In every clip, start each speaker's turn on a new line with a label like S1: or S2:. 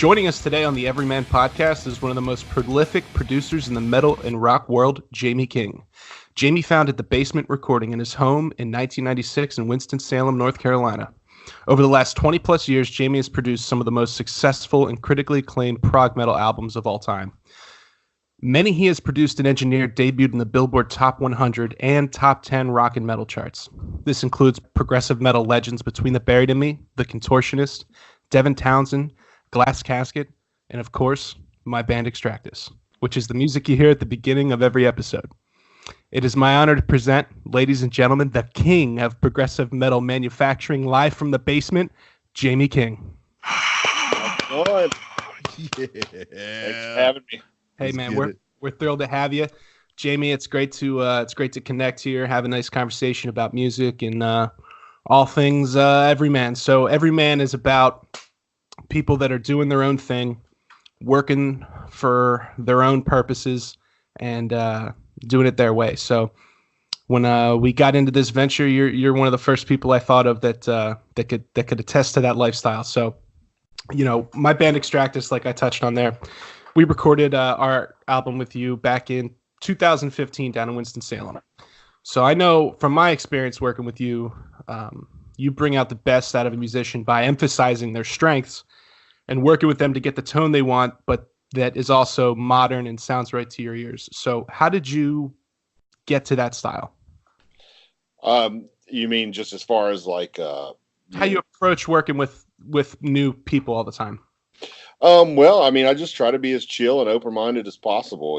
S1: Joining us today on the Everyman podcast is one of the most prolific producers in the metal and rock world, Jamie King. Jamie founded the Basement Recording in his home in 1996 in Winston-Salem, North Carolina. Over the last 20 plus years, Jamie has produced some of the most successful and critically acclaimed prog metal albums of all time. Many he has produced and engineered debuted in the Billboard Top 100 and Top 10 rock and metal charts. This includes progressive metal legends Between the Buried and Me, The Contortionist, Devin, Townsend, Glass Casket, and of course, my band Extractus, which is the music you hear at the beginning of every episode. It is my honor to present, ladies and gentlemen, the king of progressive metal manufacturing, live from the basement, Jamie King.
S2: Yeah. Thanks for having me.
S1: Hey man, we're thrilled to have you, Jamie. It's great to connect here, have a nice conversation about music and all things Everyman. So Everyman is about people that are doing their own thing, working for their own purposes, and doing it their way. So when we got into this venture, you're one of the first people I thought of that could attest to that lifestyle. So, you know, my band Extractus, like I touched on there, we recorded our album with you back in 2015 down in Winston-Salem. So I know from my experience working with you, you bring out the best out of a musician by emphasizing their strengths and working with them to get the tone they want, but that is also modern and sounds right to your ears. So how did you get to that style?
S2: You mean just as far as like
S1: how you approach working with new people all the time?
S2: Well, I mean, I just try to be as chill and open-minded as possible.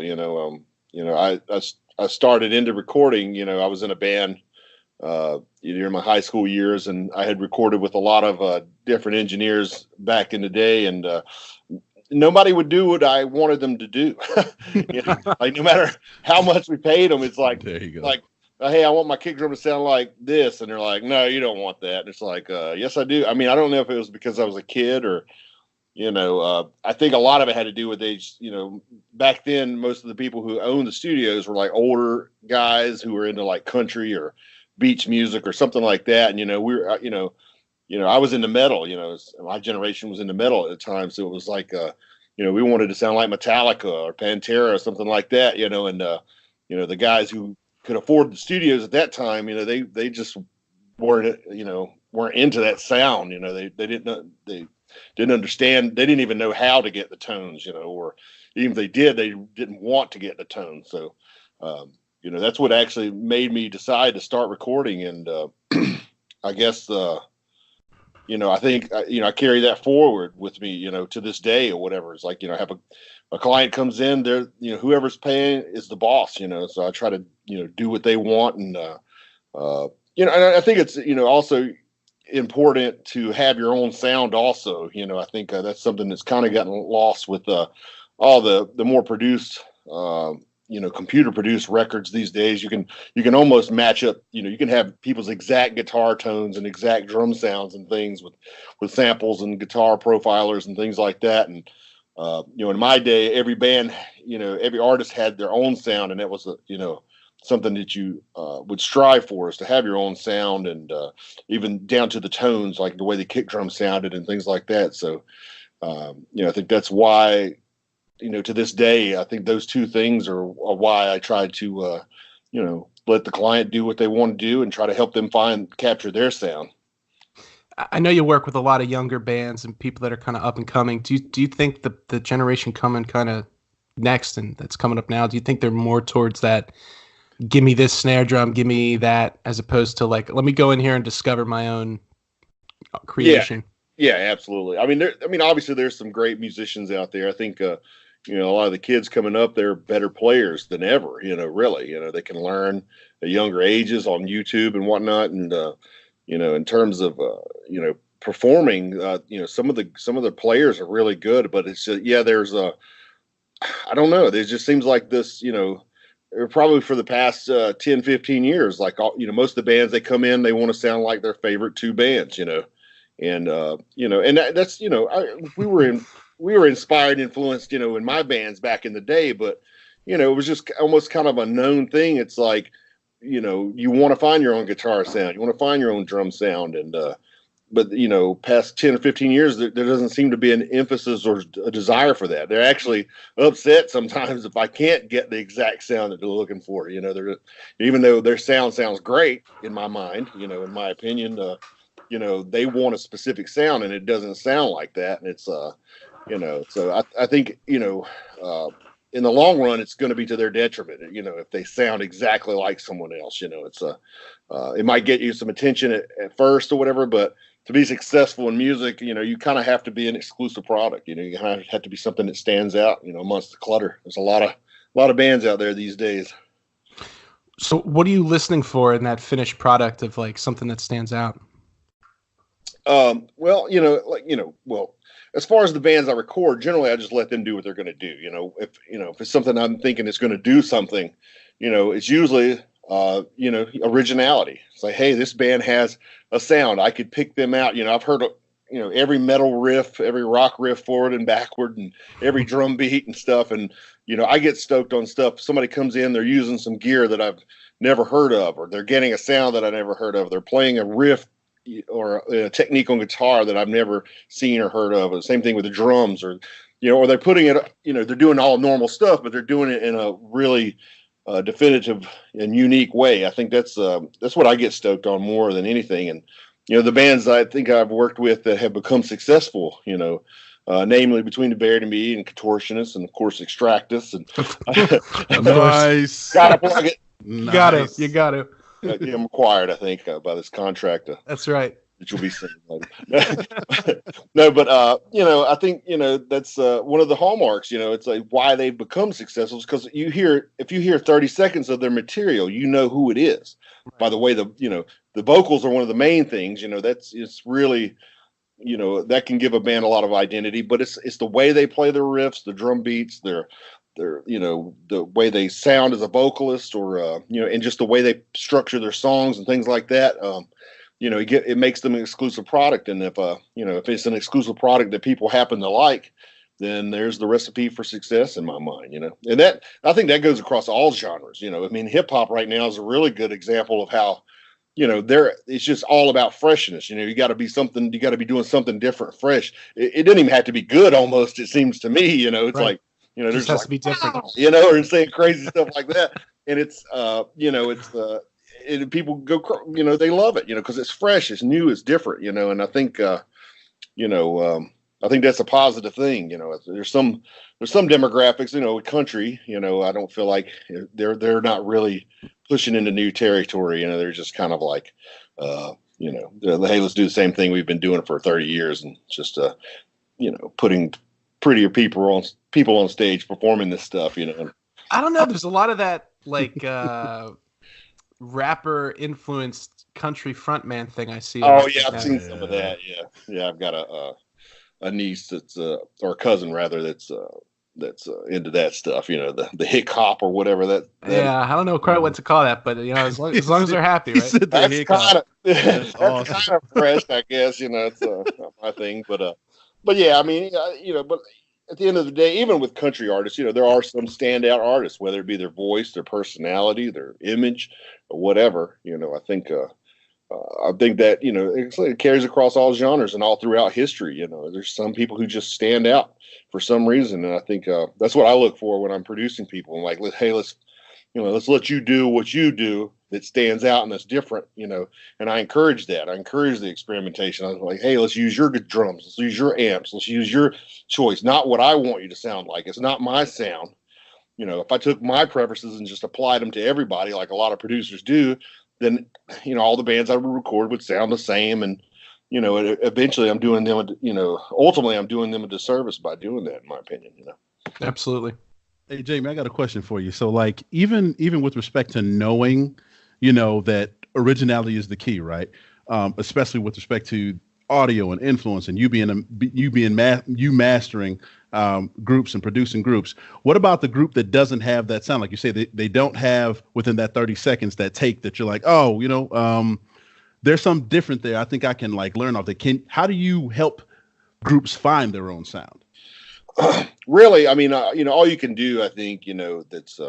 S2: I started into recording. I was in a band during my high school years, and I had recorded with a lot of different engineers back in the day, and nobody would do what I wanted them to do. Like no matter how much we paid them, it's like,
S3: there you go.
S2: Like, hey, I want my kick drum to sound like this, and they're like, no, you don't want that. And it's like, yes, I do. I mean, I don't know if it was because I was a kid or. I think a lot of it had to do with age. Back then, most of the people who owned the studios were like older guys who were into like country or beach music or something like that. And, we were, I was into metal, my generation was into metal at the time. So it was like, we wanted to sound like Metallica or Pantera or something like that, and, the guys who could afford the studios at that time, they just weren't into that sound. They didn't understand. They didn't even know how to get the tones, or even if they did, they didn't want to get the tones. So, that's what actually made me decide to start recording. And I guess, I think, I carry that forward with me, to this day or whatever. It's like, I have a client comes in there, whoever's paying is the boss, so I try to, do what they want. And, and I think it's, also important to have your own sound also. I think that's something that's kind of gotten lost with all the more produced computer produced records these days. You can almost match up, you can have people's exact guitar tones and exact drum sounds and things with samples and guitar profilers and things like that. And in my day, every band, every artist had their own sound, and that was something that you would strive for, is to have your own sound, and even down to the tones, like the way the kick drum sounded and things like that. So, I think that's why, to this day, I think those two things are why I try to, let the client do what they want to do and try to help them capture their sound.
S1: I know you work with a lot of younger bands and people that are kind of up and coming. Do you think the generation coming kind of next and that's coming up now, do you think they're more towards that, give me this snare drum, give me that, as opposed to like, let me go in here and discover my own creation?
S2: Yeah, absolutely. I mean, obviously there's some great musicians out there. I think, a lot of the kids coming up, they're better players than ever, really, they can learn at younger ages on YouTube and whatnot. And, in terms of, performing, some of the players are really good, but it's just, there's I don't know. There just seems like this, probably for the past 10, 15 years, like, most of the bands, they come in, they want to sound like their favorite two bands, and, and that's, we were inspired, influenced, in my bands back in the day, but, it was just almost kind of a known thing. It's like, you want to find your own guitar sound, you want to find your own drum sound. And, but past 10 or 15 years, there doesn't seem to be an emphasis or a desire for that. They're actually upset sometimes if I can't get the exact sound that they're looking for. They're, even though their sound sounds great in my mind, in my opinion, they want a specific sound and it doesn't sound like that. And it's, so I think, in the long run, it's going to be to their detriment, if they sound exactly like someone else. It might get you some attention at first or whatever, but to be successful in music, you kind of have to be an exclusive product. You kind of have to be something that stands out, amongst the clutter. There's a lot of bands out there these days.
S1: So what are you listening for in that finished product of like something that stands out?
S2: Well, as far as the bands I record, generally I just let them do what they're going to do. If it's something I'm thinking is going to do something, it's usually, originality. It's like, hey, this band has a sound. I could pick them out. I've heard, every metal riff, every rock riff forward and backward and every drum beat and stuff. And, I get stoked on stuff. Somebody comes in, they're using some gear that I've never heard of, or they're getting a sound that I never heard of. They're playing a riff or a technique on guitar that I've never seen or heard of. The same thing with the drums, or they're putting it, they're doing all normal stuff, but they're doing it in a really definitive and unique way. I think that's what I get stoked on more than anything. And, the bands I think I've worked with that have become successful, namely Between the Buried and Me and Contortionist, and of course Extractus. And
S3: nice.
S2: Gotta plug it.
S1: Nice. You got to.
S2: I'm required, I think, by this contract.
S1: That's right.
S2: That you'll be seeing later. No, but I think that's one of the hallmarks. It's like why they've become successful is because if you hear 30 seconds of their material, who it is. Right. By the way, the vocals are one of the main things. It's really that can give a band a lot of identity, but it's the way they play their riffs, the drum beats, their the way they sound as a vocalist, or and just the way they structure their songs and things like that. It makes them an exclusive product. And if it's an exclusive product that people happen to like, then there's the recipe for success in my mind. And that, I think that goes across all genres. Hip hop right now is a really good example of how it's just all about freshness. You got to be doing something different, fresh. It doesn't even have to be good. Almost, it seems to me. It's right. Like.
S1: It just has to be different,
S2: or saying crazy stuff like that. And it's, people go, they love it, because it's fresh, it's new, it's different, and I think, I think that's a positive thing. There's some demographics, with country, I don't feel like they're not really pushing into new territory. They're just kind of like, hey, let's do the same thing we've been doing for 30 years and just, putting prettier people on stage performing this stuff.
S1: I don't know. There's a lot of that, like, rapper influenced country frontman thing I see.
S2: Oh yeah, I've seen some of that. Yeah. I've got a niece that's or a cousin rather that's into that stuff. The hick hop or whatever that.
S1: Yeah, I don't know quite what to call that, but as long as they're happy, right?
S2: That's kind of fresh, I guess. It's not my thing, but yeah, but at the end of the day, even with country artists, there are some standout artists, whether it be their voice, their personality, their image, or whatever. I think that it carries across all genres and all throughout history. There's some people who just stand out for some reason, and I think that's what I look for when I'm producing people. I'm like, hey, let's let you do what you do that stands out and that's different, and I encourage that. I encourage the experimentation. I was like, hey, let's use your good drums. Let's use your amps. Let's use your choice, not what I want you to sound like. It's not my sound. If I took my preferences and just applied them to everybody, like a lot of producers do, then, all the bands I would record would sound the same. And, eventually I'm doing them, ultimately I'm doing them a disservice by doing that, in my opinion,
S1: Absolutely.
S3: Hey, Jamie, I got a question for you. So, like, even with respect to knowing, that originality is the key, right? Especially with respect to audio and influence, and you mastering groups and producing groups. What about the group that doesn't have that sound? Like you say, they don't have within that 30 seconds that take that you're like, there's something different there. I think I can learn off that. How do you help groups find their own sound?
S2: Really, all you can do, I think, that's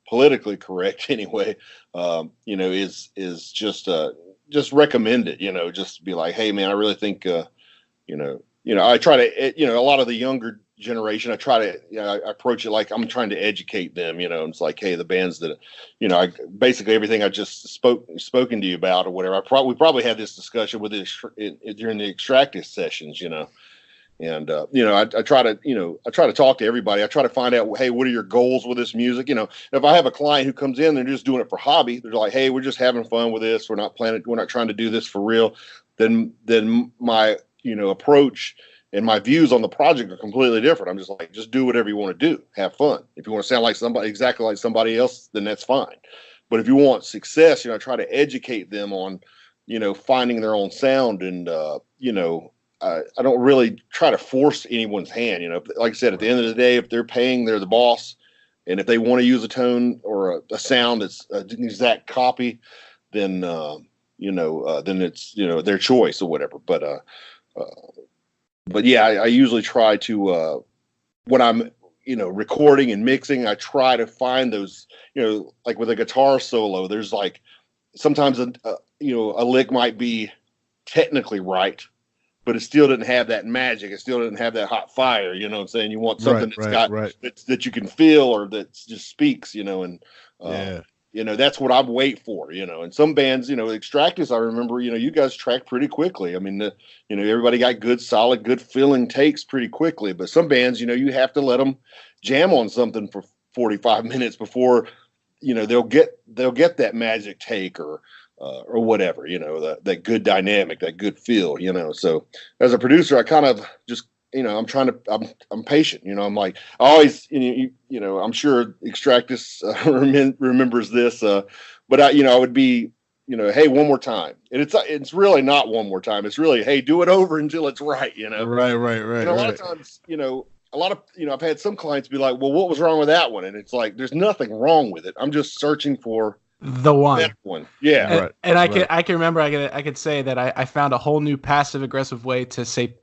S2: politically correct anyway, is just just recommend it, just be like, hey man, I really think, I try to, a lot of the younger generation, I try to, I approach it like I'm trying to educate them, it's like, hey, the bands that, basically everything I just spoken to you about or whatever. We probably had this discussion with during the Extractus sessions, and I try to talk to everybody. I try to find out, hey, what are your goals with this music? If I have a client who comes in, they're just doing it for hobby. They're like, hey, we're just having fun with this. We're not trying to do this for real. Then my approach and my views on the project are completely different. I'm just like, just do whatever you want to do. Have fun. If you want to sound like exactly like somebody else, then that's fine. But if you want success, I try to educate them on, finding their own sound. And, I don't really try to force anyone's hand. Like I said, at the end of the day, if they're paying, they're the boss. And if they want to use a tone or a sound that's an exact copy, then, then it's, their choice or whatever. But yeah, I usually try to, when I'm, recording and mixing, I try to find those, like with a guitar solo, there's like, sometimes a lick might be technically right, but it still didn't have that magic. It still didn't have that hot fire. You know what I'm saying? You want something that you can feel or that just speaks, and, that's what I wait for, and some bands, Extractus, I remember, you guys track pretty quickly. I mean, everybody got good, solid, good feeling takes pretty quickly, but some bands, you have to let them jam on something for 45 minutes before, they'll get that magic take or whatever, that good dynamic, that good feel, so as a producer, I kind of just, I'm patient, I'm like, I always, I'm sure Extractus remembers this, but I would be, hey, one more time. And it's really not one more time. It's really, hey, do it over until it's right,
S3: Right.
S2: And a lot of times, I've had some clients be like, well, what was wrong with that one? And it's like, there's nothing wrong with it. I'm just searching for
S1: the one.
S2: Yeah.
S1: And I can remember, I could say that I found a whole new passive aggressive way to say,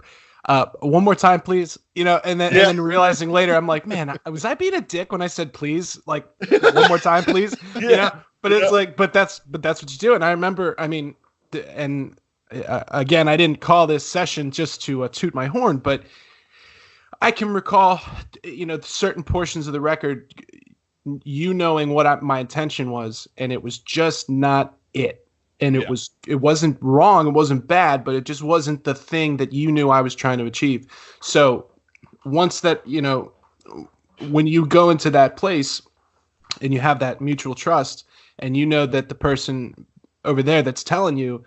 S1: one more time, please. And then realizing later, I'm like, man, was I being a dick when I said please? Like, one more time, please. But it's like, but that's what you do. And I remember, again, I didn't call this session just to toot my horn, but I can recall, certain portions of the record, knowing what my intention was, and it was just not it. And it wasn't wrong, it wasn't bad, but it just wasn't the thing that you knew I was trying to achieve. So once that, when you go into that place and you have that mutual trust and you know that the person over there that's telling you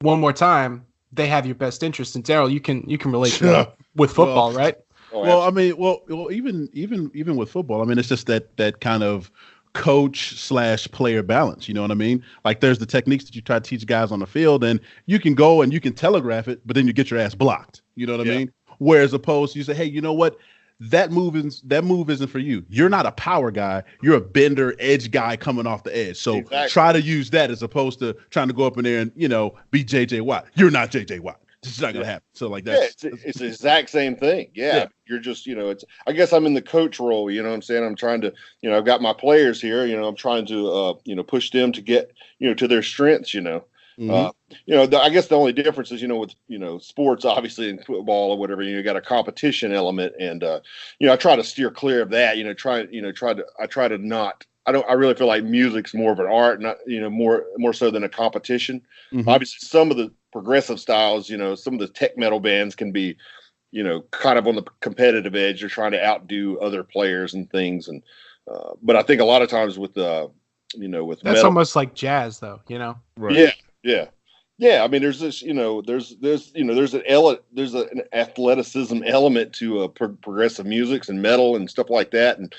S1: one more time, they have your best interest. And Daryl, you can relate to that with football, right?
S3: Well, even with football, it's just that kind of coach/player balance. You know what I mean? Like there's the techniques that you try to teach guys on the field, and you can go and you can telegraph it, but then you get your ass blocked. You know what I mean? Whereas opposed to you say, hey, you know what? That move isn't for you. You're not a power guy. You're a bender edge guy coming off the edge. So try to use that as opposed to trying to go up in there and, be JJ Watt. You're not JJ Watt. This is not going to happen. So like that.
S2: Yeah, it's the exact same thing. Yeah. You're just, I guess I'm in the coach role, you know what I'm saying? I'm trying to, I've got my players here, I'm trying to, push them to get, to their strengths, Mm-hmm. I guess the only difference is, with, sports, obviously in football or whatever, you got a competition element. And, I try to steer clear of that, I try to not, I really feel like music's more of an art, not, more so than a competition. Mm-hmm. Obviously some of the progressive styles, some of the tech metal bands can be, kind of on the competitive edge. They're trying to outdo other players and things. And, but I think a lot of times with, with
S1: that's
S2: metal,
S1: almost like jazz though,
S2: Right. Yeah. There's this, there's an athleticism element to progressive music and metal and stuff like that. And,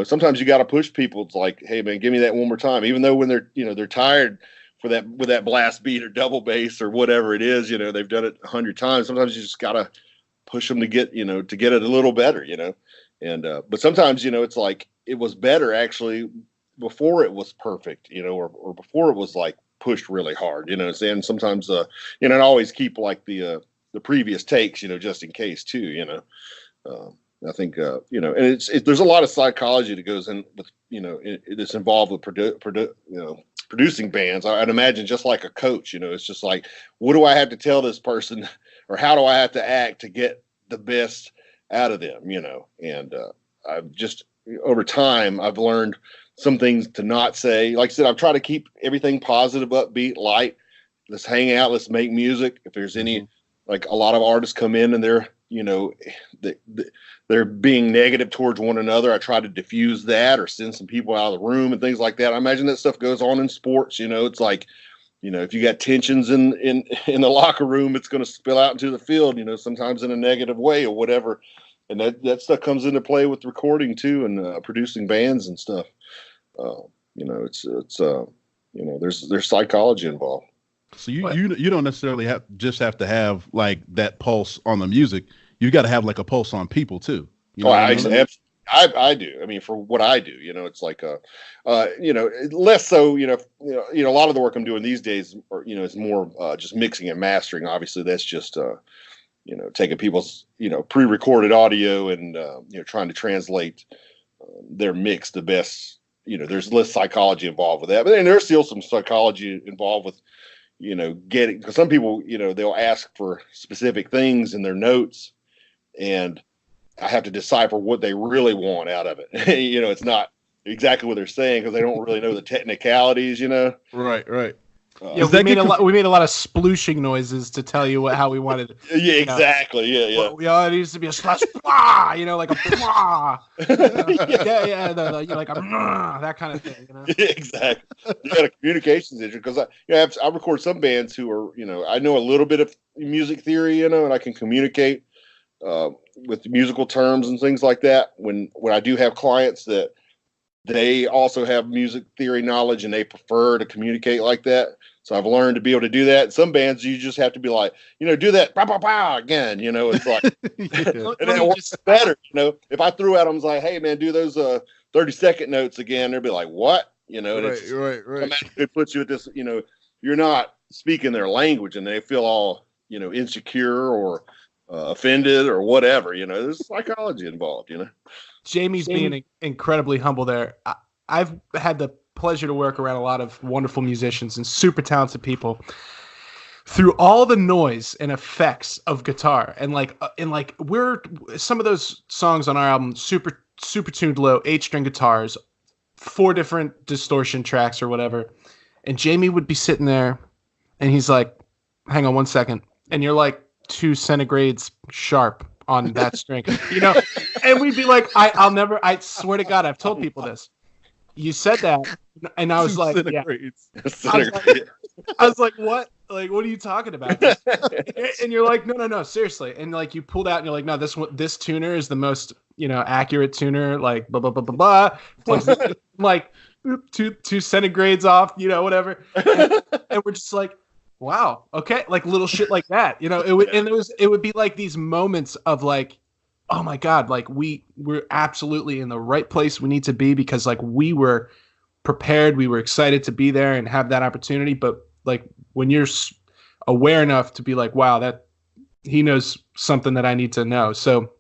S2: sometimes you got to push people. It's like, hey man, give me that one more time. Even though when they're, they're tired for that, with that blast beat or double bass or whatever it is, they've done it 100 times. Sometimes you just got to push them to get, to get it a little better, and, but sometimes, it's like, it was better actually before it was perfect, or before it was like pushed really hard, and sometimes, and always keep like the previous takes, just in case too, I think and there's a lot of psychology that goes in with it's involved with producing bands. I'd imagine just like a coach, it's just like, what do I have to tell this person, or how do I have to act to get the best out of them, and I've just over time I've learned some things to not say. Like I said, I've tried to keep everything positive, upbeat, light. Let's hang out, let's make music. If there's any, like a lot of artists come in and they're they're being negative towards one another, I try to diffuse that or send some people out of the room and things like that. I imagine that stuff goes on in sports. It's like, if you got tensions in the locker room, it's going to spill out into the field, sometimes in a negative way or whatever. And that stuff comes into play with recording too, and producing bands and stuff. There's psychology involved.
S3: So you don't necessarily have to have like that pulse on the music. You got to have like a pulse on people too.
S2: I do. I mean, for what I do, it's like less so. A lot of the work I'm doing these days, is more just mixing and mastering. Obviously, that's just taking people's pre-recorded audio and trying to translate their mix the best. There's less psychology involved with that, but then there's still some psychology involved with getting, because some people they'll ask for specific things in their notes, and I have to decipher what they really want out of it. It's not exactly what they're saying because they don't really know the technicalities.
S3: Right.
S1: We made a lot of splooshing noises to tell you how we wanted it.
S2: Yeah, exactly. Yeah.
S1: Well, it needs to be a slash, blah, like a blah. Like a that kind of thing.
S2: Yeah, exactly. You got a communications issue because I record some bands who are I know a little bit of music theory, and I can communicate with musical terms and things like that. When I do have clients that they also have music theory knowledge and they prefer to communicate like that. So I've learned to be able to do that. Some bands, you just have to be like, do that, bah, bah, bah, again, it's like, and it works better. If I threw at them, like, hey man, do those 30-second notes again, they'd be like, what? And
S3: right.
S2: It puts you at this, you're not speaking their language and they feel all, insecure or offended or whatever, there's psychology involved,
S1: Jamie's being incredibly humble there. I've had the pleasure to work around a lot of wonderful musicians and super talented people. Through all the noise and effects of guitar, and we're some of those songs on our album, super tuned low 8-string guitars, 4 different distortion tracks or whatever. And Jamie would be sitting there, and he's like, "Hang on 1 second," and you're like 2 centigrades sharp on that string, and we'd be like, I swear to God, I've told people this. You said that, and I was like, yeah. I was like, what? Like, what are you talking about? And you're like, no, seriously. And like, you pulled out, and you're like, no, this tuner is the most, accurate tuner, like, blah, blah, blah, blah, blah. Like, 2 centigrades off, whatever. And we're just like, wow, okay, like little shit like that, it would be like these moments of like, oh my God, like we're absolutely in the right place we need to be, because like we were prepared, we were excited to be there and have that opportunity. But like when you're aware enough to be like, wow, that he knows something that I need to know. So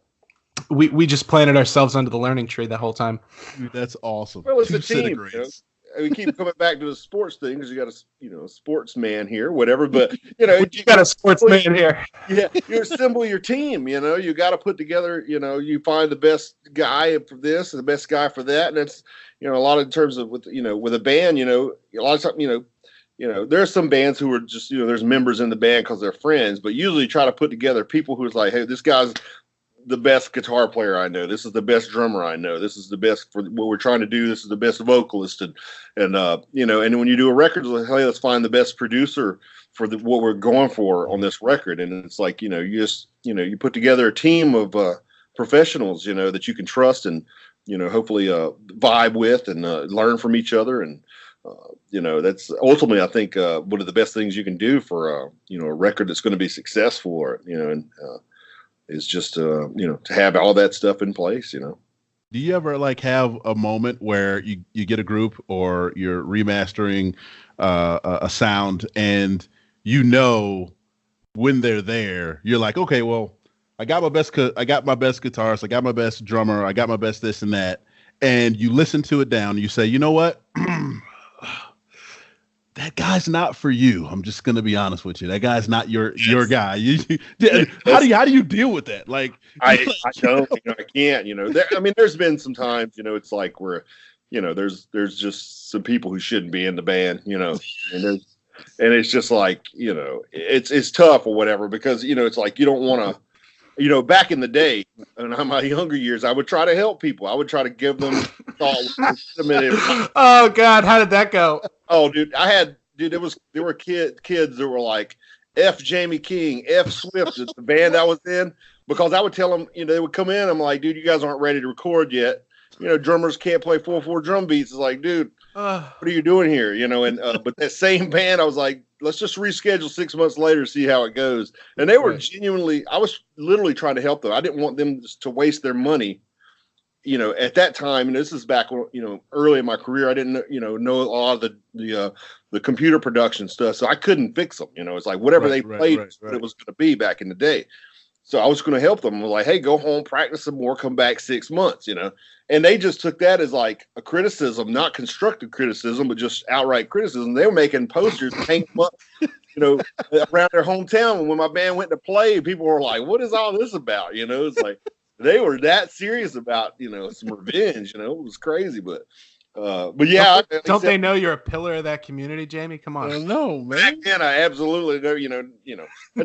S1: we just planted ourselves under the learning tree the whole time.
S3: Dude, that's awesome.
S2: Well, it's a team. We keep coming back to the sports thing because you got a sportsman here, whatever. But
S1: you got a sportsman here.
S2: Yeah, you assemble your team. You got to put together. You find the best guy for this and the best guy for that, and that's a lot of terms of with a band. A lot of times, there are some bands who are just there's members in the band because they're friends, but usually try to put together people who's like, hey, this guy's the best guitar player I know. This is the best drummer I know. This is the best for what we're trying to do. This is the best vocalist, and when you do a record, like, hey, let's find the best producer for what we're going for on this record. And it's like you put together a team of professionals, that you can trust and hopefully vibe with and learn from each other. And that's ultimately, I think, one of the best things you can do for a record that's going to be successful, or is just to have all that stuff in place. Do
S3: you ever like have a moment where you get a group or you're remastering a sound and when they're there, you're like, okay, well, I got my best guitarist, I got my best drummer, I got my best this and that, and you listen to it down, and you say, you know what? That guy's not for you. I'm just gonna be honest with you. That guy's not your guy. How do you deal with that? Like
S2: I don't, I can't. There's been some times, it's like where, there's just some people who shouldn't be in the band, and it's just like, it's tough or whatever because it's like you don't want to. Back in the day, in my younger years, I would try to help people. I would try to give them thought.
S1: Oh God, how did that go?
S2: Oh, dude, there were kids that were like F Jamie King, F Swift, the band I was in, because I would tell them, they would come in. I'm like, dude, you guys aren't ready to record yet. Drummers can't play 4/4 drum beats. It's like, dude, what are you doing here? But that same band, I was like, let's just reschedule 6 months later, see how it goes. And they were genuinely, I was literally trying to help them. I didn't want them to waste their money. At that time, and this is back when, early in my career, I didn't, know a lot of the computer production stuff. So I couldn't fix them. It's like whatever they played, what it was going to be back in the day. So I was going to help them. I was like, hey, go home, practice some more, come back 6 months, And they just took that as like a criticism, not constructive criticism, but just outright criticism. They were making posters, hang them up, around their hometown. And when my band went to play, people were like, what is all this about? It's like they were that serious about, some revenge. It was crazy. But yeah.
S1: Don't they know you're a pillar of that community, Jamie? Come on.
S3: No, man.
S2: Back then, I absolutely know,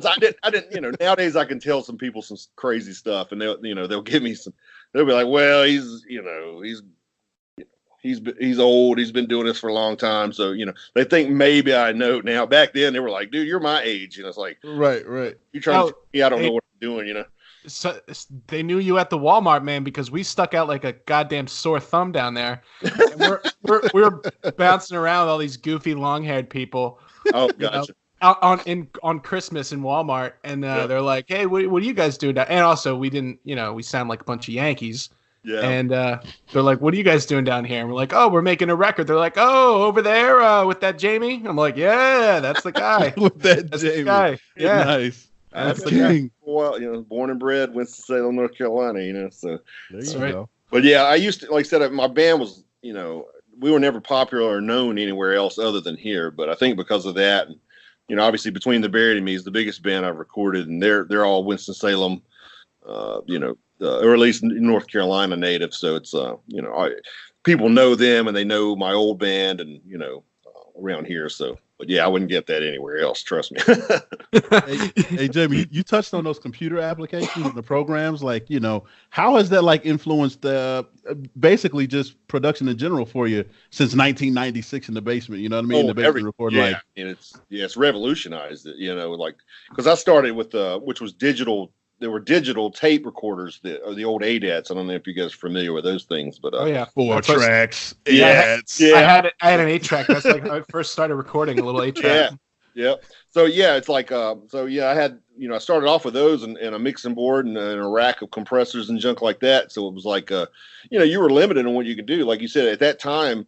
S2: I didn't, nowadays I can tell some people some crazy stuff and they'll give me some, they'll be like, well, he's old. He's been doing this for a long time. So, they think maybe I know now. Back then they were like, dude, you're my age. It's like,
S3: right.
S2: You trying to tell me I don't know what I'm doing,
S1: So they knew you at the Walmart, man, because we stuck out like a goddamn sore thumb down there. And we're bouncing around with all these goofy long-haired people.
S2: Oh, gotcha.
S1: Out on Christmas in Walmart, and they're like, "Hey, what do you guys do?" And also, we didn't, we sound like a bunch of Yankees.
S2: Yeah.
S1: And they're like, "What are you guys doing down here?" And we're like, "Oh, we're making a record." They're like, "Oh, over there with that Jamie." I'm like, "Yeah, that's the guy."
S3: With that's Jamie.
S1: The guy. Yeah,
S3: nice.
S1: That's the
S3: king.
S2: Well, born and bred, Winston-Salem, North Carolina. So
S3: there you go.
S2: But yeah, I used to, like I said, my band was, we were never popular or known anywhere else other than here. But I think because of that, and, obviously Between the Buried and Me is the biggest band I've recorded, and they're all Winston-Salem, or at least North Carolina native. So it's, people know them and they know my old band and, around here. So, but yeah, I wouldn't get that anywhere else. Trust me.
S3: hey, Jamie, you touched on those computer applications and the programs. Like, how has that like influenced basically just production in general for you since 1996 in the basement? You know what I mean? The basement recording.
S2: Yeah, and it's revolutionized it. Like because I started with which was digital. There were digital tape recorders, the old ADATs. I don't know if you guys are familiar with those things, but
S1: oh yeah,
S3: 4 tracks.
S1: Yeah, I had an 8-track. That's like I first started recording a little 8-track.
S2: Yeah. So yeah, it's like I had I started off with those and a mixing board and a rack of compressors and junk like that. So it was like you were limited on what you could do. Like you said, at that time,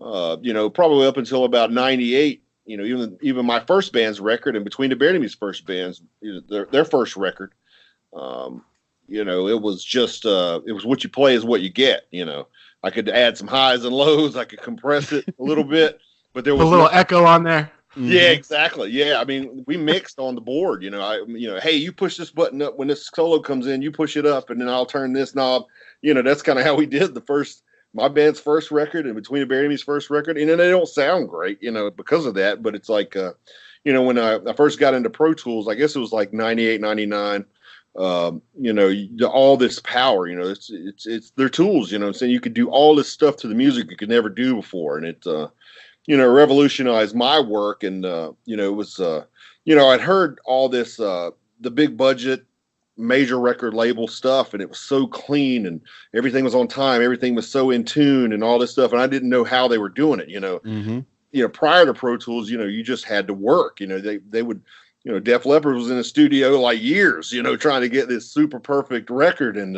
S2: probably up until about 98. Even my first band's record and Between the Buried and Me's first band's their first record. It was just it was what you play is what you get. I could add some highs and lows. I could compress it a little bit, but there was
S1: a little echo on there.
S2: Yeah, exactly. Yeah, I mean, we mixed on the board. Hey, you push this button up when this solo comes in. You push it up, and then I'll turn this knob. That's kind of how we did my band's first record and Between the Buried and Me's first record. And they don't sound great, because of that. But it's like, when I first got into Pro Tools, I guess it was like 98, 99. All this power, it's their tools, saying you could do all this stuff to the music you could never do before. And it, revolutionized my work. And, it was, I'd heard all this, the big budget major record label stuff, and it was so clean and everything was on time. Everything was so in tune and all this stuff. And I didn't know how they were doing it, prior to Pro Tools, you just had to work, they would, Def Leppard was in a studio like years, trying to get this super perfect record. And,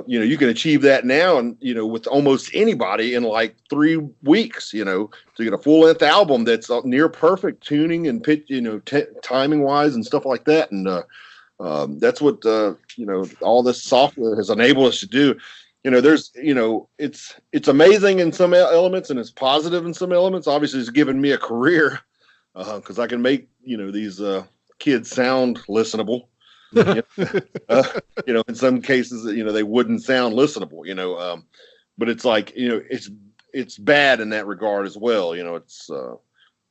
S2: you can achieve that now and, with almost anybody in like 3 weeks, to get a full length album that's near perfect tuning and pitch, timing wise and stuff like that. And, That's what all this software has enabled us to do. There's it's amazing in some elements and it's positive in some elements. Obviously, it's given me a career because I can make these kids sound listenable. In some cases, they wouldn't sound listenable. But it's like it's bad in that regard as well. It's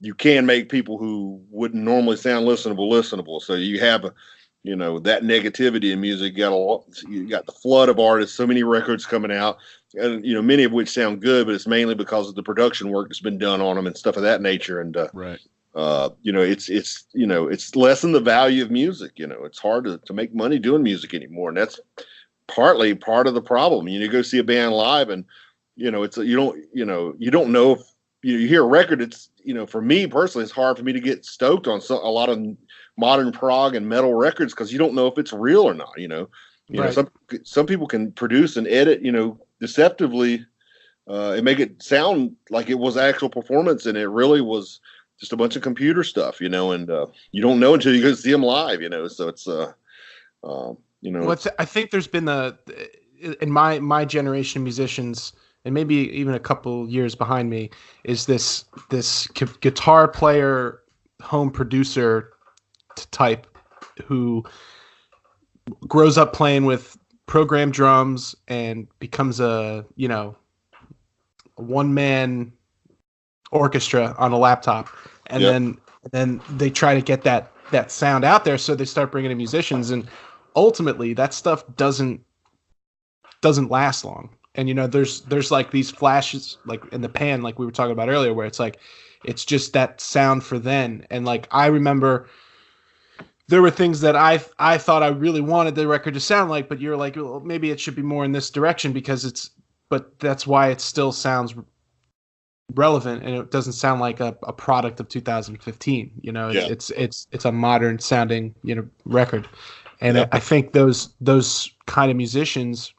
S2: you can make people who wouldn't normally sound listenable. So you have that negativity in music. You got the flood of artists, so many records coming out, and many of which sound good, but it's mainly because of the production work that's been done on them and stuff of that nature. And
S3: right.
S2: It's lessened the value of music. It's hard to make money doing music anymore, and that's partly part of the problem. You go see a band live, and you don't know if you hear a record. It's for me personally, it's hard for me to get stoked on a lot of modern prog and metal records because you don't know if it's real or not.
S1: Right.
S2: Some people can produce and edit deceptively and make it sound like it was actual performance, and it really was just a bunch of computer stuff, and you don't know until you go see them live, so it's
S1: I think there's been in my generation of musicians, and maybe even a couple years behind me, is this guitar player, home producer type who grows up playing with programmed drums and becomes a one-man orchestra on a laptop, and then they try to get that sound out there, so they start bringing in musicians, and ultimately that stuff doesn't last long. And there's like these flashes like in the pan, like we were talking about earlier, where it's like it's just that sound for then. And like I remember there were things that I thought I really wanted the record to sound like, but you're like, well, maybe it should be more in this direction but that's why it still sounds relevant, and it doesn't sound like a product of 2015. It's a modern sounding record, and I think those kind of musicians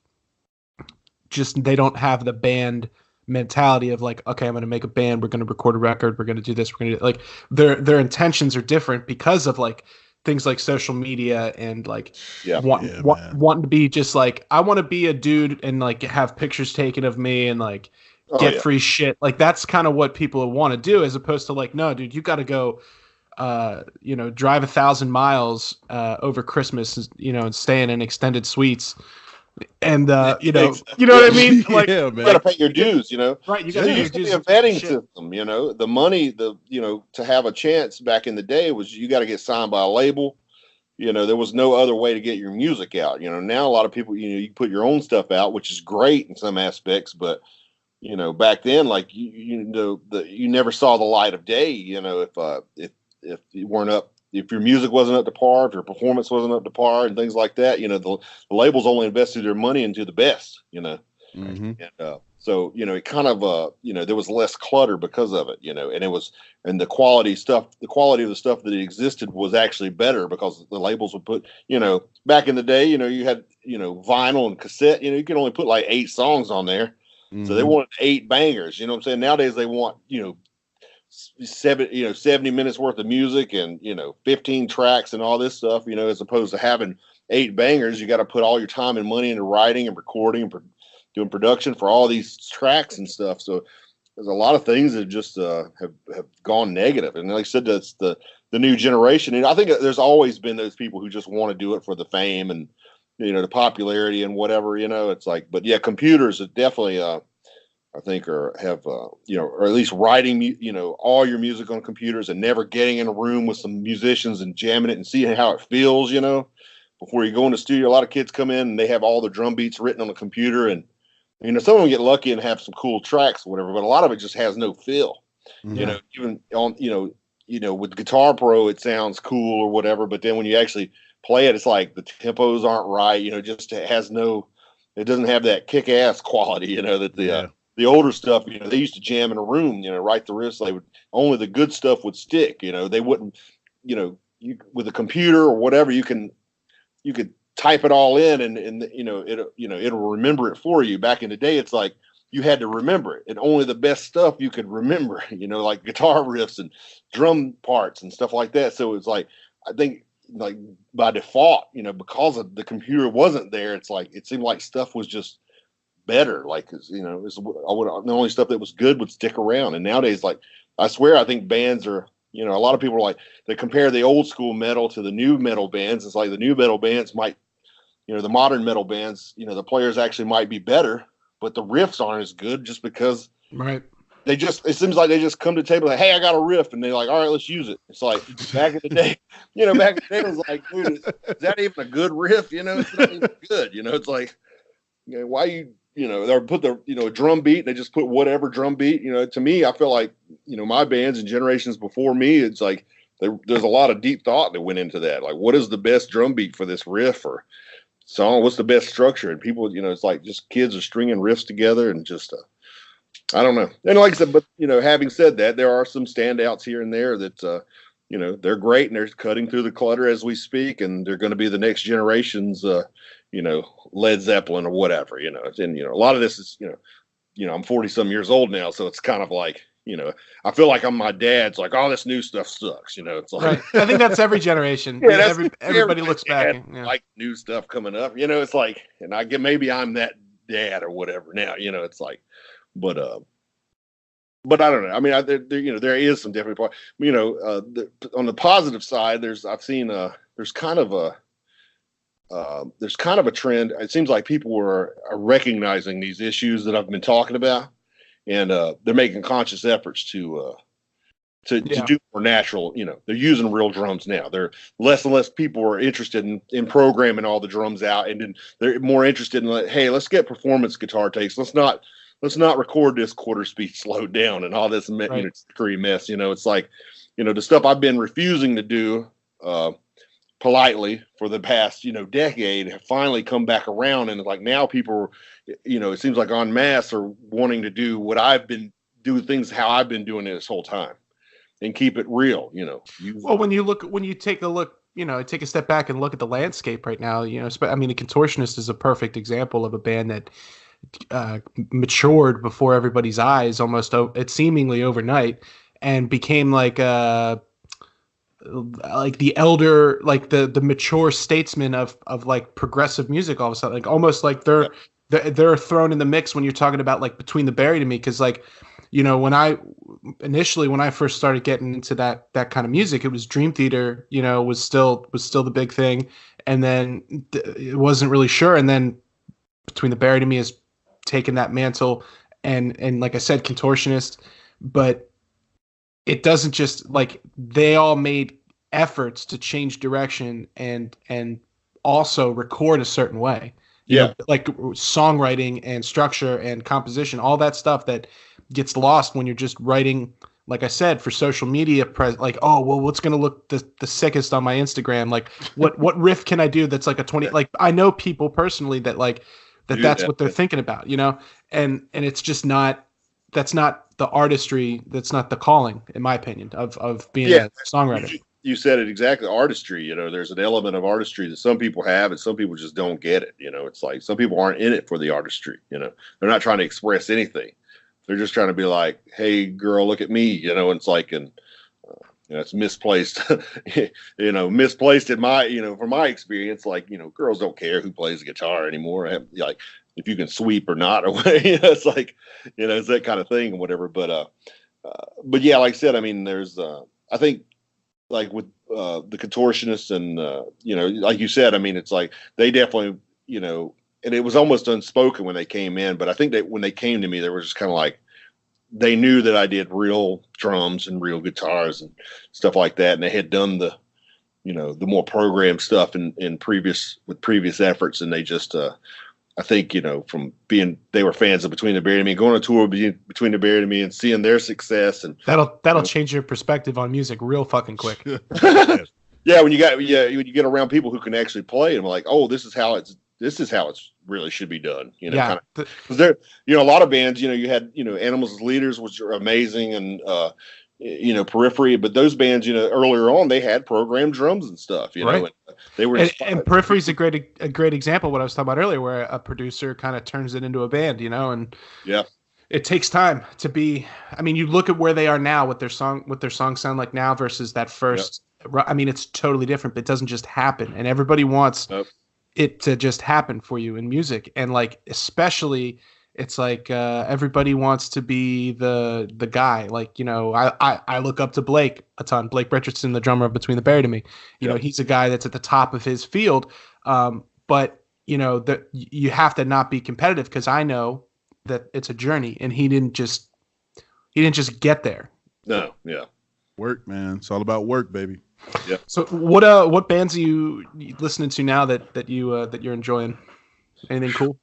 S1: just they don't have the band mentality of like, okay, I'm going to make a band, we're going to record a record, we're going to do this, we're going to like their intentions are different because of like things like social media and like wanting to be just like, I want to be a dude and like have pictures taken of me and like get free shit. Like that's kind of what people want to do, as opposed to like, no, dude, you got to go, drive 1,000 miles over Christmas, and stay in extended suites. And you know what I mean? Like,
S3: yeah,
S2: man. You gotta pay your dues,
S1: Right, you gotta
S2: pay your dues. A vetting system, the money, to have a chance back in the day was you got to get signed by a label. There was no other way to get your music out. Now a lot of people, you put your own stuff out, which is great in some aspects, but back then, like you never saw the light of day. If you weren't up. If your music wasn't up to par, if your performance wasn't up to par, and things like that, the labels only invested their money into the best,
S3: Mm-hmm.
S2: And so it kind of there was less clutter because of it, and the quality of the stuff that existed was actually better because the labels would put, back in the day, you had vinyl and cassette, you could only put like 8 songs on there, so they wanted 8 bangers. You know what I'm saying? Nowadays they want 70 minutes worth of music and 15 tracks and all this stuff, as opposed to having 8 bangers. You got to put all your time and money into writing and recording and doing production for all these tracks and stuff. So there's a lot of things that just have gone negative. And like I said, that's the new generation. And I think there's always been those people who just want to do it for the fame and the popularity and whatever. It's like, but yeah, computers are definitely I think or at least writing, all your music on computers and never getting in a room with some musicians and jamming it and seeing how it feels, before you go in the studio. A lot of kids come in and they have all the drum beats written on the computer, and some of them get lucky and have some cool tracks or whatever, but a lot of it just has no feel.
S3: Mm-hmm.
S2: Even on, with Guitar Pro, it sounds cool or whatever, but then when you actually play it, it's like the tempos aren't right, just it doesn't have that kick ass quality, that the older stuff, they used to jam in a room, write the riffs. Only the good stuff would stick. They wouldn't, with a computer or whatever, you could type it all in and it'll remember it for you. Back in the day, it's like you had to remember it, and only the best stuff you could remember, like guitar riffs and drum parts and stuff like that. So it's like, I think, like by default, because of the computer wasn't there, it's like it seemed like stuff was just better. Like, the only stuff that was good would stick around. And nowadays, like, I swear, I think bands are, a lot of people are like, they compare the old school metal to the new metal bands. It's like the new metal bands might, the modern metal bands, the players actually might be better, but the riffs aren't as good just because
S1: right.
S2: it seems like they just come to the table like, hey, I got a riff, and they're like, all right, let's use it. It's like back in the day, back in the day it was like, dude, is that even a good riff? It's not even good. It's like, why you, they put the, drum beat, and they just put whatever drum beat. To me, I feel like, my bands and generations before me, it's like there's a lot of deep thought that went into that. Like, what is the best drum beat for this riff or song? What's the best structure? And people, it's like just kids are stringing riffs together and just, I don't know. And like I said, but, having said that, there are some standouts here and there that, they're great and they're cutting through the clutter as we speak. And they're going to be the next generation's, Led Zeppelin or whatever, and, a lot of this is, I'm 40 some years old now. So it's kind of like, I feel like I'm my dad's like, oh, this new stuff sucks. It's like,
S1: right. I think that's every generation.
S2: Yeah,
S1: everybody looks back.
S2: Like new stuff coming up, it's like, and I get, maybe I'm that dad or whatever now, it's like, but I don't know. I mean, there is some different part. On the positive side, I've seen there's kind of a trend. It seems like people are recognizing these issues that I've been talking about, and they're making conscious efforts to do more natural. They're using real drums now. They're less and less people are interested in programming all the drums out, and then they're more interested in like, hey, let's get performance guitar takes. Let's not record this quarter speed slowed down and all this screwy mess. It's like, the stuff I've been refusing to do politely for the past, decade have finally come back around. And like now people, it seems like en masse are wanting to do what things how I've been doing it this whole time and keep it real,
S1: Well, when you take a look, take a step back and look at the landscape right now, the Contortionist is a perfect example of a band that matured before everybody's eyes almost it seemingly overnight and became like the elder, like the mature statesman of like progressive music all of a sudden, like almost like they're thrown in the mix when you're talking about like Between the Buried and Me, because like when I first started getting into that kind of music, it was Dream Theater was still the big thing, and then it wasn't really sure, and then Between the Buried and Me has taken that mantle, and like I said, Contortionist, but it doesn't just like they all made efforts to change direction and also record a certain way. Like songwriting and structure and composition, all that stuff that gets lost when you're just writing, like I said, for social media like, oh, well, what's going to look the sickest on my Instagram? Like what riff can I do that's like a 20, like I know people personally that like, that's what they're thinking about, and it's just that's not the artistry. That's not the calling, in my opinion, of being a songwriter.
S2: You said it exactly. Artistry, there's an element of artistry that some people have and some people just don't get it. It's like some people aren't in it for the artistry. They're not trying to express anything. They're just trying to be like, hey, girl, look at me. And it's like, and it's misplaced, misplaced in my, from my experience, like, girls don't care who plays the guitar anymore. Like if you can sweep or not, or it's like, it's that kind of thing and whatever. But yeah, like I said, I mean, there's, I think like with the Contortionists and, like you said, I mean, it's like they definitely, and it was almost unspoken when they came in, but I think that when they came to me, they were just kind of like, they knew that I did real drums and real guitars and stuff like that. And they had done the more programmed stuff in previous efforts. And they just, I think, from they were fans of Between the Buried and Me, going on tour Between the Buried and Me and seeing their success. And
S1: that'll change your perspective on music real fucking quick.
S2: Yeah. When you get around people who can actually play and like, oh, this is how it's really should be done, because there, a lot of bands, you had, Animals as Leaders, which are amazing, and, Periphery, but those bands, earlier on, they had programmed drums and stuff,
S1: right.
S2: And they were,
S1: and Periphery is a great example of what I was talking about earlier, where a producer kind of turns it into a band, and
S2: yeah,
S1: it takes time to be, I mean, you look at where they are now, what their songs sound like now versus that first I mean, it's totally different, but it doesn't just happen. And everybody wants it to just happen for you in music. And like, especially, it's like everybody wants to be the guy. Like, you know, I look up to Blake a ton. Blake Richardson, the drummer of Between the Buried and Me. You know, he's a guy that's at the top of his field. But, you know, you have to not be competitive, because I know that it's a journey, and he didn't just get there.
S2: No, yeah.
S3: Work, man. It's all about work, baby.
S2: Yeah.
S1: So what bands are you listening to now that you're enjoying? Anything cool?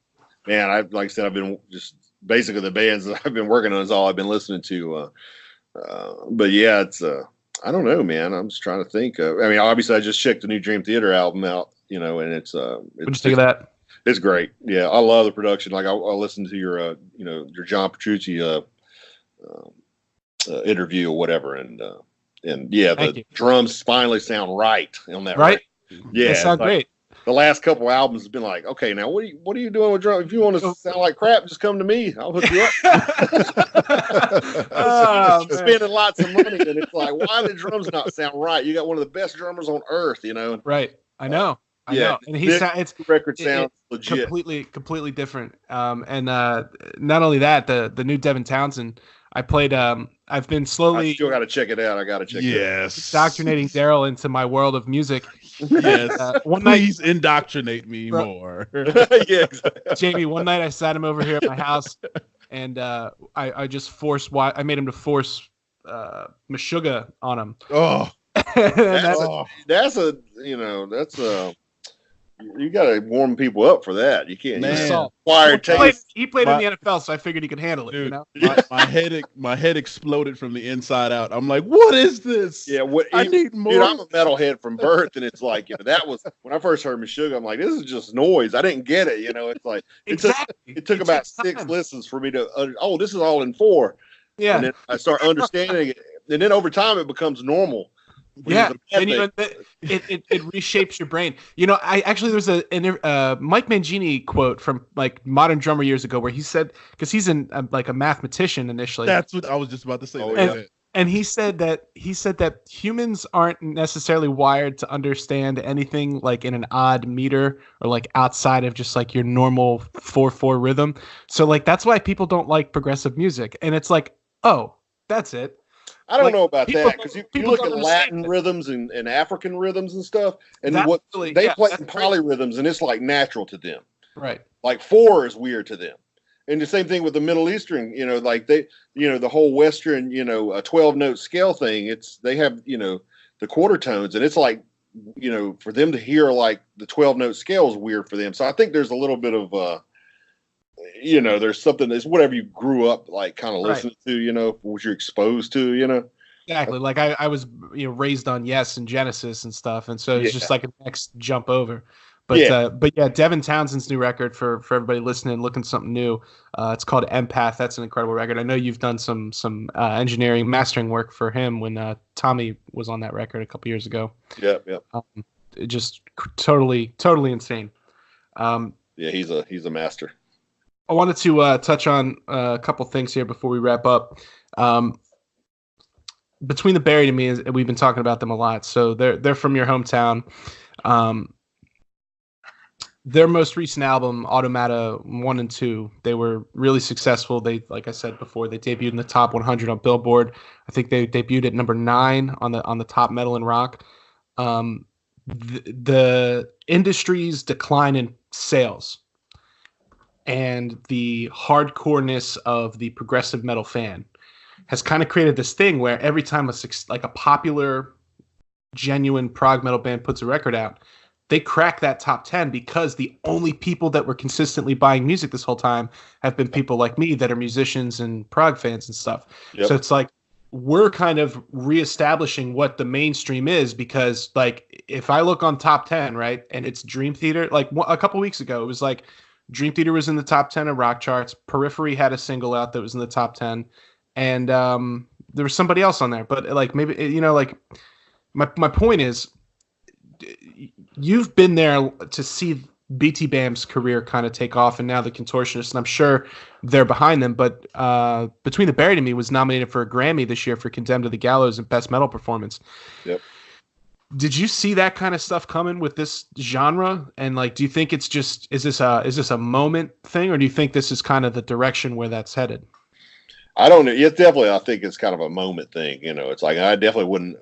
S2: Man, like I said, I've been just basically the bands that I've been working on is all I've been listening to. But yeah, it's I don't know, man. I'm just trying to think. I mean, obviously, I just checked the new Dream Theater album out, you know, and it's
S1: what'd you think of that?
S2: It's great. Yeah, I love the production. Like I listened to your your John Petrucci interview or whatever, and yeah, the drums finally sound right on that.
S1: Right?
S2: Yeah,
S1: they sound great.
S2: The last couple albums have been like, okay, now what are you doing with drums? If you want to sound like crap, just come to me. I'll hook you up. Spending lots of money, and it's like, why do the drums not sound right? You got one of the best drummers on earth, you know.
S1: Right. I know. I know. And it's
S2: record sounds legit,
S1: completely different. And not only that, the new Devin Townsend. I played. I've been slowly.
S2: I still got to check it out. I got to check it out.
S1: Indoctrinating Daryl into my world of music.
S3: Yes. Please indoctrinate me more.
S2: Yeah, exactly.
S1: Jamie, one night I sat him over here at my house, and I just I made him to force Meshuggah on him.
S3: Oh,
S2: that's you got to warm people up for that. You can't.
S1: He played in the NFL, so I figured he could handle it.
S3: Dude,
S1: you know,
S3: my head exploded from the inside out. I'm like, what is this?
S2: Yeah,
S3: I need more.
S2: Dude, I'm a metalhead from birth, and it's like, you know, that was when I first heard Meshuggah. I'm like, this is just noise. I didn't get it. You know, it's like it took about 6 listens for me to. This is all in 4.
S1: Yeah,
S2: and then I start understanding it, and then over time it becomes normal.
S1: Yeah, and you know, it reshapes your brain. You know, there's a Mike Mangini quote from like Modern Drummer years ago where he said, because he's like a mathematician initially.
S3: That's what I was just about to say.
S1: And he said that humans aren't necessarily wired to understand anything like in an odd meter or like outside of just like your normal 4/4 rhythm. So like that's why people don't like progressive music. And it's like, oh, that's it.
S2: I don't know about that, because you look at Latin rhythms and African rhythms and stuff, and they play in polyrhythms, and it's like natural to them.
S1: Right.
S2: Like 4 is weird to them. And the same thing with the Middle Eastern, you know, like they, you know, the whole Western, you know, a 12-note scale thing. They have, you know, the quarter tones, and it's like, you know, for them to hear like the 12-note scale is weird for them. So I think there's a little bit of, you know, there's something that's whatever you grew up like kind of listening to, you know, what you're exposed to, you know.
S1: Exactly. Like I was, you know, raised on Yes and Genesis and stuff, and so it's just like a next jump over. But yeah, Devin Townsend's new record for everybody listening, looking something new. It's called Empath. That's an incredible record. I know you've done some engineering, mastering work for him when Tommy was on that record a couple years ago.
S2: Yeah.
S1: Just totally insane.
S2: Yeah, he's a master.
S1: I wanted to touch on a couple things here before we wrap up. Between the Buried and Me, we've been talking about them a lot. So they're from your hometown. Their most recent album, Automata 1 and 2, they were really successful. They, like I said before, they debuted in the top 100 on Billboard. I think they debuted at number 9 on the top metal and rock. The industry's decline in sales and the hardcoreness of the progressive metal fan has kind of created this thing where every time a popular, genuine prog metal band puts a record out, they crack that top 10 because the only people that were consistently buying music this whole time have been people like me that are musicians and prog fans and stuff. Yep. So it's like we're kind of reestablishing what the mainstream is, because like if I look on top 10, right, and it's Dream Theater, like a couple weeks ago, it was like Dream Theater was in the top 10 of rock charts. Periphery had a single out that was in the top 10. And there was somebody else on there. But like maybe, you know, like my point is, you've been there to see BTBAM's career kind of take off, and now the Contortionist, and I'm sure they're behind them. But Between the Buried and Me was nominated for a Grammy this year for Condemned to the Gallows and Best Metal Performance.
S2: Yep.
S1: Did you see that kind of stuff coming with this genre? And like, do you think it's just is this a moment thing, or do you think this is kind of the direction where that's headed?
S2: I don't know. It's definitely, I think it's kind of a moment thing. It's like I definitely wouldn't.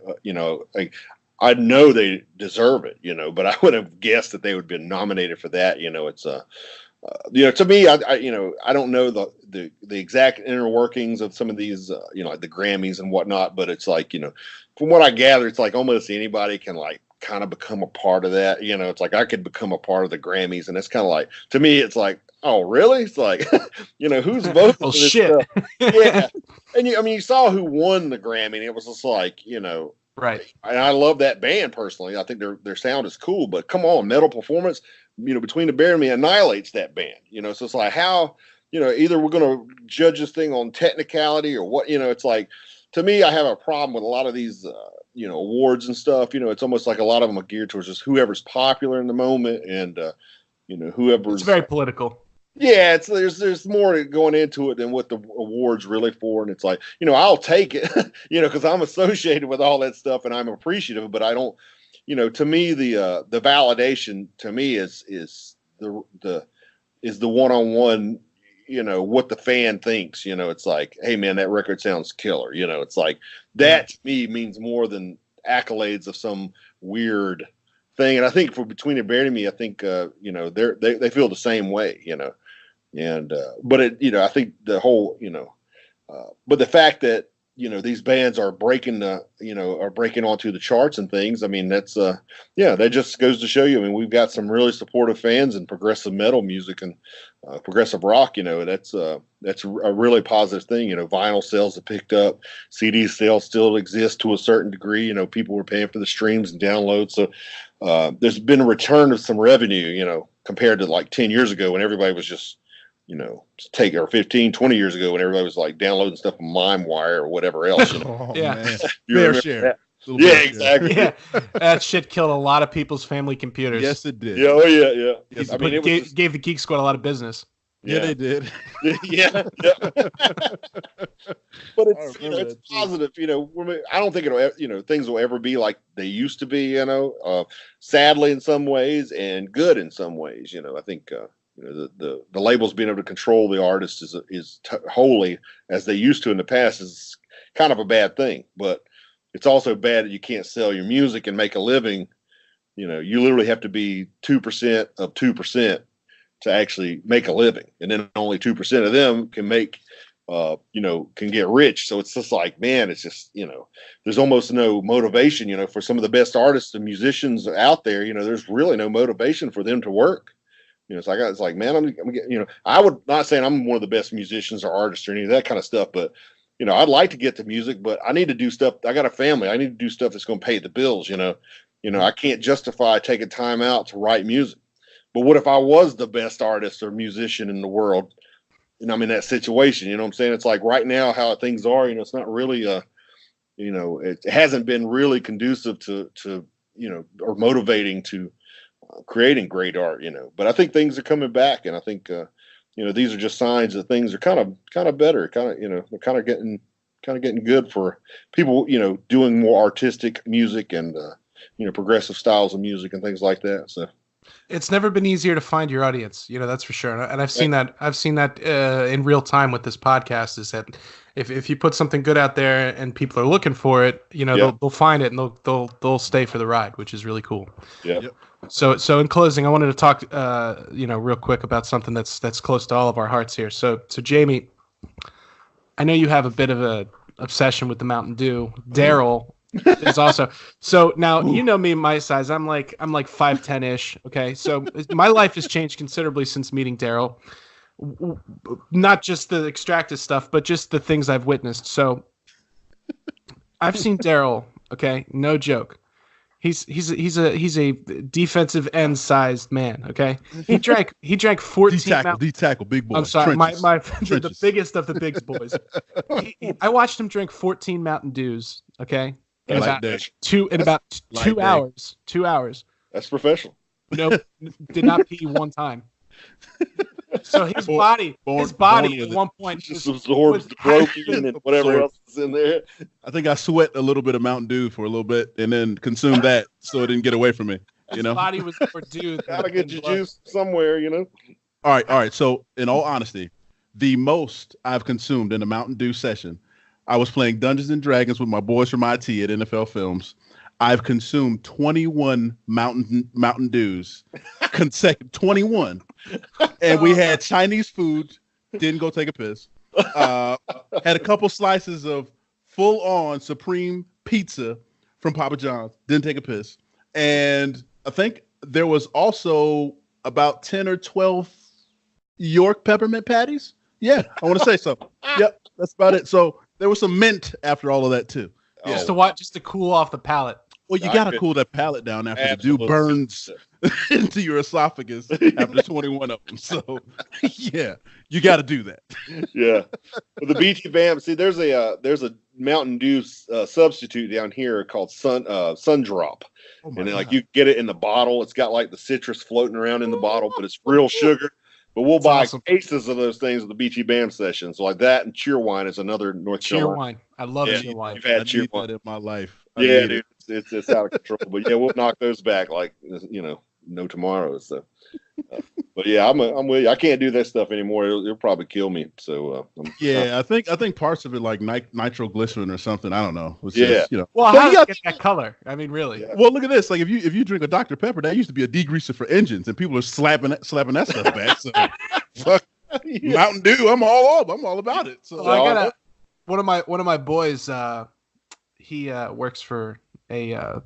S2: Like I know they deserve it. But I would have guessed that they would have been nominated for that. It's to me, I don't know the exact inner workings of some of these, like the Grammys and whatnot, but it's like, from what I gather, it's like almost anybody can like kind of become a part of that. It's like I could become a part of the Grammys, and it's kind of like, to me, it's like, oh, really? It's like, who's voting for this
S1: shit.
S2: stuff? Yeah. And you saw who won the Grammy, and it was just like,
S1: right.
S2: And I love that band personally. I think their sound is cool, but come on, Metal Performance, Between the Bear and Me annihilates that band. So it's like how, either we're going to judge this thing on technicality or what, it's like, to me, I have a problem with a lot of these, awards and stuff. It's almost like a lot of them are geared towards just whoever's popular in the moment and, whoever's.
S1: It's very political.
S2: Yeah, there's more going into it than what the award's really for, and it's like, I'll take it, because I'm associated with all that stuff and I'm appreciative, but I don't, to me the validation to me is the one-on-one, what the fan thinks. It's like, hey man, that record sounds killer. It's like that to me means more than accolades of some weird thing. And I think for Between the Bear and Me, I think they feel the same way, and but it, I think the whole, but the fact that these bands are breaking onto the charts and things, I mean, that's that just goes to show you, I mean, we've got some really supportive fans in progressive metal music and progressive rock. That's a really positive thing. Vinyl sales have picked up, CD sales still exist to a certain degree. People were paying for the streams and downloads, so there's been a return of some revenue, compared to like 10 years ago when everybody was just, or 15, 20 years ago when everybody was like downloading stuff from LimeWire or whatever else.
S3: Oh,
S1: yeah.
S3: Man.
S2: Fair
S3: share.
S2: Yeah, exactly.
S1: Yeah. That shit killed a lot of people's family computers.
S3: Yes, it did.
S2: Yeah, oh yeah, yeah.
S1: Yes,
S2: I mean, it
S1: gave the Geek Squad a lot of business.
S3: Yeah, they did.
S2: yeah. But it's it's positive. I don't think it'll things will ever be like they used to be. Sadly in some ways and good in some ways. I think the labels being able to control the artist is wholly as they used to in the past is kind of a bad thing. But it's also bad that you can't sell your music and make a living. You literally have to be 2% of 2% to actually make a living, and then only 2% of them can make, can get rich. So it's just like, man, it's just, there's almost no motivation, for some of the best artists and musicians out there. There's really no motivation for them to work. It's like, man, I'm I would not say I'm one of the best musicians or artists or any of that kind of stuff, but I'd like to get to music, but I need to do stuff. I got a family. I need to do stuff that's going to pay the bills. I can't justify taking time out to write music. But what if I was the best artist or musician in the world? And I'm in that situation. You know what I'm saying? It's like right now how things are. It's not really it hasn't been really conducive to or motivating to creating great art. But I think things are coming back, and I think these are just signs that things are kind of better. They're kind of getting good for people. Doing more artistic music and progressive styles of music and things like that. So.
S1: It's never been easier to find your audience, that's for sure. And I've seen that. I've seen that in real time with this podcast. Is that if you put something good out there and people are looking for it, they'll find it and they'll stay for the ride, which is really cool.
S2: Yeah.
S3: Yep.
S1: So in closing, I wanted to talk, real quick about something that's close to all of our hearts here. So Jamie, I know you have a bit of a obsession with the Mountain Dew. Daryl. There's also so now me my size. I'm like 5'10" ish. Okay, so my life has changed considerably since meeting Daryl. Not just the extracted stuff, but just the things I've witnessed. So I've seen Daryl. Okay, no joke. He's a defensive end sized man. Okay, he drank 14.
S3: D tackle, big boy.
S1: I'm sorry,
S3: Trenches.
S1: the biggest of the big boys. I watched him drink 14 Mountain Dews. Okay. In about 2 hours. 2 hours.
S2: That's professional.
S1: Nope. Did not pee one time. So his body at one point
S2: just absorbs the protein and whatever else is in there.
S3: I think I sweat a little bit of Mountain Dew for a little bit and then consumed that so it didn't get away from me.
S1: His body was more dew.
S2: Gotta get your juice somewhere, you know.
S3: All right. So in all honesty, the most I've consumed in a Mountain Dew session, I was playing Dungeons and Dragons with my boys from IT at NFL Films. I've consumed 21 Mountain Dews consecutive 21. And we had Chinese food, didn't go take a piss. Had a couple slices of full-on Supreme pizza from Papa John's, didn't take a piss. And I think there was also about 10 or 12 York peppermint patties. Yeah, I want to say so. Yep, that's about it. So there was some mint after all of that too.
S1: Yeah. Just to cool off the palate.
S3: Well, you got to cool that palate down after Absolutely. The dew burns into your esophagus after 21 of them. So, yeah, you got to do that.
S2: Yeah. Well, the BTBAM, see, there's a Mountain Dew substitute down here called Sun Drop. Oh and then, like, you get it in the bottle. It's got, like, the citrus floating around in the bottle, but it's real sugar. But we'll buy cases of those things at the BTBAM sessions. Like that and Cheerwine is another North Carolina.
S1: Cheerwine. I love Cheerwine.
S3: You've had Cheerwine in my life.
S2: Yeah, dude. It's out of control. But yeah, we'll knock those back like, no tomorrow. So, but yeah, I'm with you. I can't do that stuff anymore. It'll probably kill me. So
S3: I think parts of it like nitroglycerin or something. I don't know.
S2: Yeah.
S3: Just,
S1: well, how do you get that color? I mean, really?
S3: Yeah. Well, look at this. Like if you drink a Dr. Pepper, that used to be a degreaser for engines, and people are slapping that stuff back. So fuck Mountain Dew. I'm all about it. So
S1: I got one of my boys. He works for a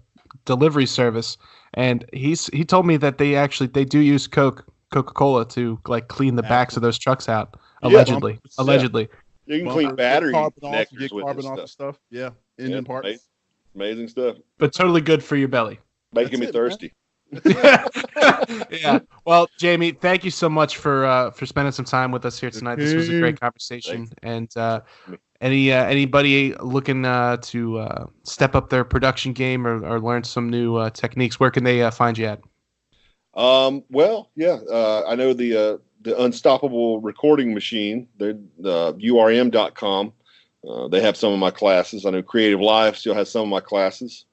S1: delivery service, and he told me that they do use Coca-Cola to like clean the backs of those trucks out. Allegedly.
S2: You can clean battery
S3: connectors with carbon off stuff. Yeah, engine parts.
S2: Amazing stuff.
S1: But totally good for your belly.
S2: Making me thirsty.
S1: Yeah. Well, Jamie, thank you so much for spending some time with us here tonight. This was a great conversation. Thanks. And anybody looking to step up their production game or learn some new techniques, where can they find you at?
S2: I know the Unstoppable Recording Machine. They're urm.com. They have some of my classes. I know Creative Life still has some of my classes.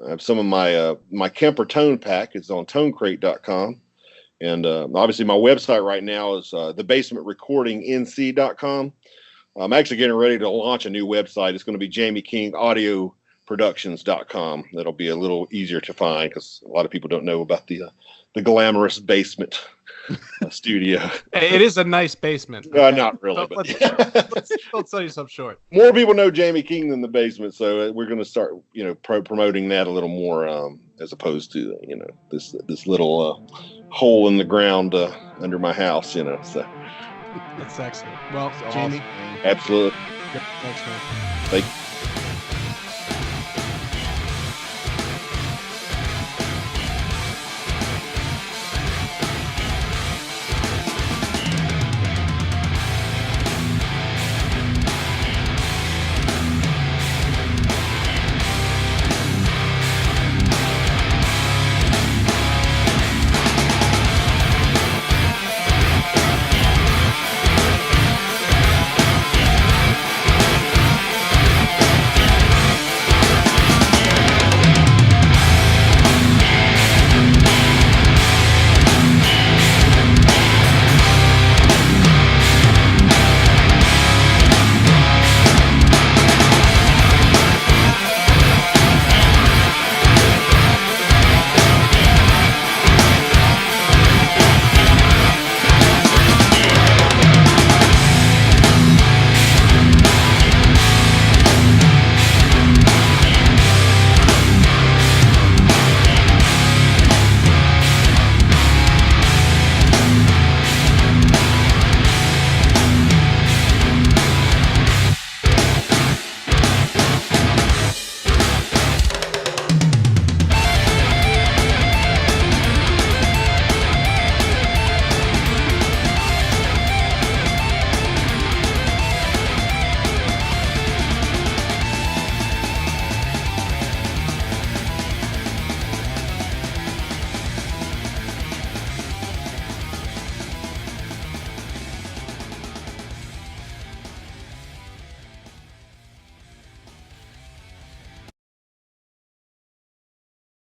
S2: I have some of my Kemper Tone Pack. It's on tonecrate.com. And obviously my website right now is thebasementrecordingnc.com. I'm actually getting ready to launch a new website. It's going to be JamieKingAudioProductions.com. That'll be a little easier to find because a lot of people don't know about the glamorous basement studio.
S1: It is a nice basement.
S2: Not really.
S1: Let's sell you some short.
S2: More people know Jamie King than the basement, so we're going to start, promoting that a little more as opposed to, this little hole in the ground under my house, So
S1: that's excellent. Well, Jamie.
S2: Absolutely.
S1: Yep, thanks, man.
S2: Thank you.